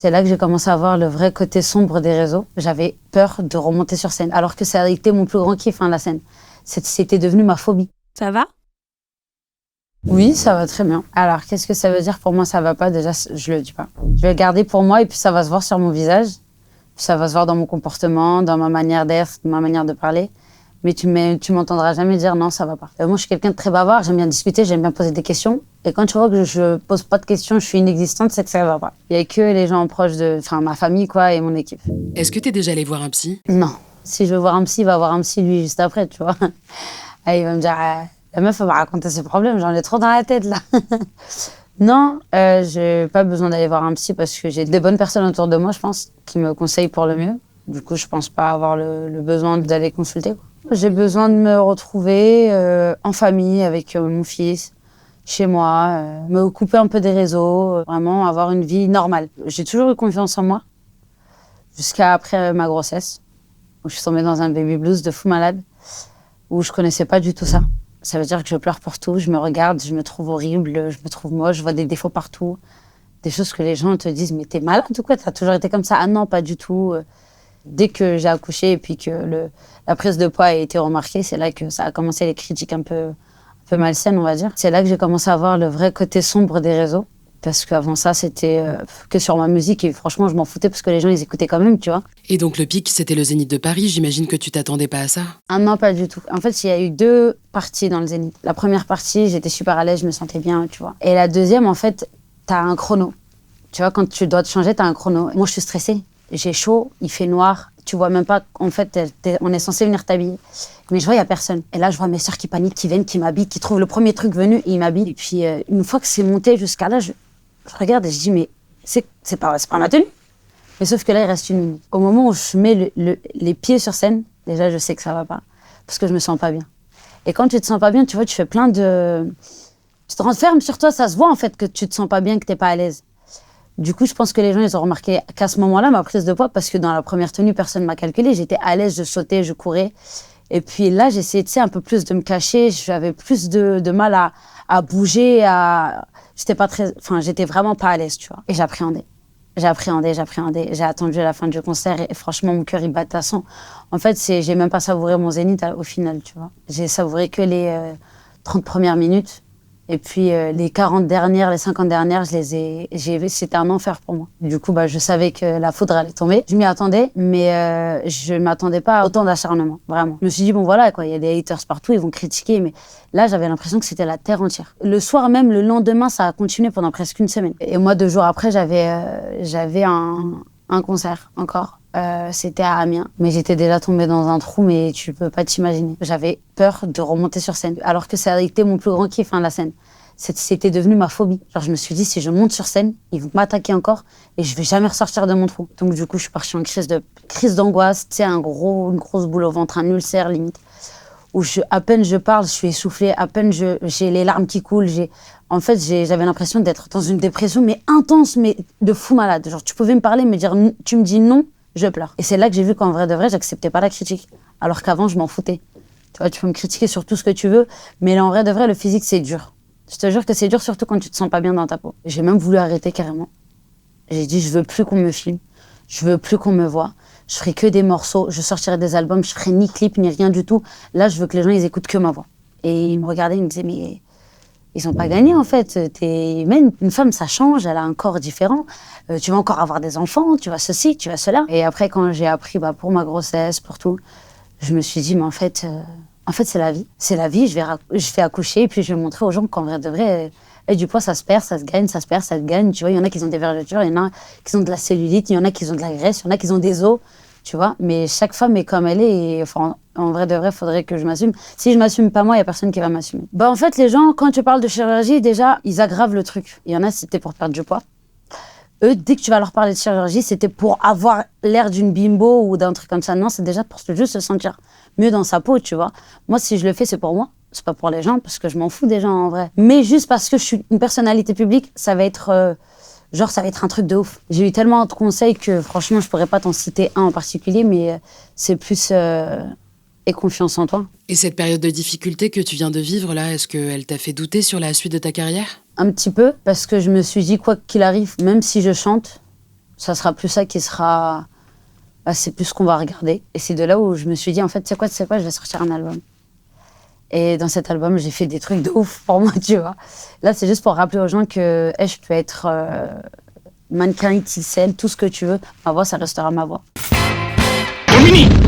C'est là que j'ai commencé à voir le vrai côté sombre des réseaux. J'avais peur de remonter sur scène, alors que ça a été mon plus grand kiff, la scène. C'était devenu ma phobie. Ça va ? Oui, ça va très bien. Alors, qu'est-ce que ça veut dire pour moi, ça va pas? Déjà, je le dis pas. Je vais le garder pour moi et puis ça va se voir sur mon visage. Ça va se voir dans mon comportement, dans ma manière d'être, ma manière de parler. Mais tu m'entendras jamais dire non, ça va pas. Moi, je suis quelqu'un de très bavard, j'aime bien discuter, j'aime bien poser des questions. Et quand tu vois que je pose pas de questions, je suis inexistante, c'est que ça va pas. Il y a que les gens proches ma famille, quoi, et mon équipe. Est-ce que t'es déjà allé voir un psy ? Non. Si je veux voir un psy, il va voir un psy, lui, juste après, tu vois. Et il va me dire, la meuf, elle va raconter ses problèmes, j'en ai trop dans la tête, là. Non, j'ai pas besoin d'aller voir un psy parce que j'ai des bonnes personnes autour de moi, je pense, qui me conseillent pour le mieux. Du coup, je pense pas avoir le besoin d'aller consulter, quoi. J'ai besoin de me retrouver en famille avec mon fils, chez moi, me couper un peu des réseaux, vraiment avoir une vie normale. J'ai toujours eu confiance en moi, jusqu'à après ma grossesse, où je suis tombée dans un baby blues de fou malade, où je connaissais pas du tout ça. Ça veut dire que je pleure pour tout, je me regarde, je me trouve horrible, je me trouve moche, je vois des défauts partout. Des choses que les gens te disent, mais t'es malade ou quoi? T'as toujours été comme ça? Ah non, pas du tout. Dès que j'ai accouché et puis que la prise de poids a été remarquée, c'est là que ça a commencé les critiques un peu malsaines, on va dire. C'est là que j'ai commencé à voir le vrai côté sombre des réseaux. Parce qu'avant ça, c'était que sur ma musique. Et franchement, je m'en foutais parce que les gens, ils écoutaient quand même, tu vois. Et donc le pic, c'était le Zénith de Paris. J'imagine que tu t'attendais pas à ça. Ah non, pas du tout. En fait, il y a eu 2 parties dans le Zénith. La première partie, j'étais super à l'aise, je me sentais bien, tu vois. Et la deuxième, en fait, t'as un chrono. Tu vois, quand tu dois te changer, t'as un chrono. Moi, je suis stressée. J'ai chaud, il fait noir. Tu vois même pas, en fait, on est censé venir t'habiller. Mais je vois, il y a personne. Et là, je vois mes sœurs qui paniquent, qui viennent, qui m'habillent, qui trouvent le premier truc venu et ils m'habillent. Et puis, une fois que c'est monté jusqu'à là, je regarde et je dis, mais c'est pas ma tenue. Mais sauf que là, il reste 1 minute. Au moment où je mets les pieds sur scène, déjà, je sais que ça va pas. Parce que je me sens pas bien. Et quand tu te sens pas bien, tu vois, tu fais plein de... Tu te renfermes sur toi, ça se voit en fait que tu te sens pas bien, que t'es pas à l'aise. Du coup, je pense que les gens, ils ont remarqué qu'à ce moment-là, ma prise de poids, parce que dans la première tenue, personne m'a calculé, j'étais à l'aise, je sautais, je courais. Et puis là, j'essayais, tu sais, un peu plus de me cacher, j'avais plus de mal à bouger, j'étais vraiment pas à l'aise, tu vois. Et j'appréhendais. J'ai attendu la fin du concert et franchement, mon cœur, il battait à 100. En fait, j'ai même pas savouré mon zénith au final, tu vois. J'ai savouré que les 30 premières minutes. Et puis les 40 dernières, les 50 dernières, c'était un enfer pour moi. Du coup, je savais que la foudre allait tomber. Je m'y attendais, mais je m'attendais pas à autant d'acharnement, vraiment. Je me suis dit, bon voilà, quoi, il y a des haters partout, ils vont critiquer, mais là, j'avais l'impression que c'était la terre entière. Le soir même, le lendemain, ça a continué pendant presque 1 semaine. Et moi, 2 jours après, j'avais un concert encore. C'était à Amiens, mais j'étais déjà tombée dans un trou, mais tu peux pas t'imaginer. J'avais peur de remonter sur scène, alors que ça a été mon plus grand kiff, la scène. C'était devenu ma phobie. Genre, je me suis dit, si je monte sur scène, ils vont m'attaquer encore et je vais jamais ressortir de mon trou. Donc, du coup, je suis partie en crise d'angoisse, tu sais, une grosse boule au ventre, un ulcère limite, où à peine je parle, je suis essoufflée, à peine j'ai les larmes qui coulent. En fait, j'avais l'impression d'être dans une dépression, mais intense, mais de fou malade. Genre, tu pouvais me parler, me dire, tu me dis non, je pleure. Et c'est là que j'ai vu qu'en vrai de vrai, j'acceptais pas la critique. Alors qu'avant, je m'en foutais. Tu vois, tu peux me critiquer sur tout ce que tu veux, mais là, en vrai de vrai, le physique, c'est dur. Je te jure que c'est dur, surtout quand tu te sens pas bien dans ta peau. J'ai même voulu arrêter carrément. J'ai dit, je veux plus qu'on me filme. Je veux plus qu'on me voit. Je ferai que des morceaux. Je sortirai des albums. Je ferai ni clip, ni rien du tout. Là, je veux que les gens, ils écoutent que ma voix. Et ils me regardaient, ils me disaient, mais ils ont pas gagné, en fait. Même une femme, ça change. Elle a un corps différent. Tu vas encore avoir des enfants. Tu vas ceci, tu vas cela. Et après, quand j'ai appris, pour ma grossesse, pour tout, je me suis dit, mais en fait, c'est la vie. C'est la vie, je fais accoucher et puis je vais montrer aux gens qu'en vrai de vrai, du poids, ça se perd, ça se gagne, ça se perd, ça se gagne. Tu vois, il y en a qui ont des vergetures, il y en a qui ont de la cellulite, il y en a qui ont de la graisse, il y en a qui ont des os, tu vois. Mais chaque femme est comme elle est et en vrai de vrai, il faudrait que je m'assume. Si je m'assume pas moi, il n'y a personne qui va m'assumer. En fait, les gens, quand tu parles de chirurgie, déjà, ils aggravent le truc. Il y en a, c'était pour perdre du poids. Eux, dès que tu vas leur parler de chirurgie, c'était pour avoir l'air d'une bimbo ou d'un truc comme ça. Non, c'est déjà pour juste se sentir mieux dans sa peau, tu vois. Moi, si je le fais, c'est pour moi. C'est pas pour les gens, parce que je m'en fous des gens, en vrai. Mais juste parce que je suis une personnalité publique, ça va être un truc de ouf. J'ai eu tellement de conseils que, franchement, je pourrais pas t'en citer un en particulier, mais c'est plus aie confiance en toi. Et cette période de difficulté que tu viens de vivre, là, est-ce qu'elle t'a fait douter sur la suite de ta carrière ? Un petit peu, parce que je me suis dit, quoi qu'il arrive, même si je chante, Ça sera plus ça qui sera... Bah, c'est plus ce qu'on va regarder. Et c'est de là où je me suis dit, en fait, tu sais quoi, je vais sortir un album. Et dans cet album, j'ai fait des trucs de ouf pour moi, tu vois. Là, c'est juste pour rappeler aux gens que je peux être mannequin XXL, tout ce que tu veux. Ma voix, ça restera ma voix. Dominique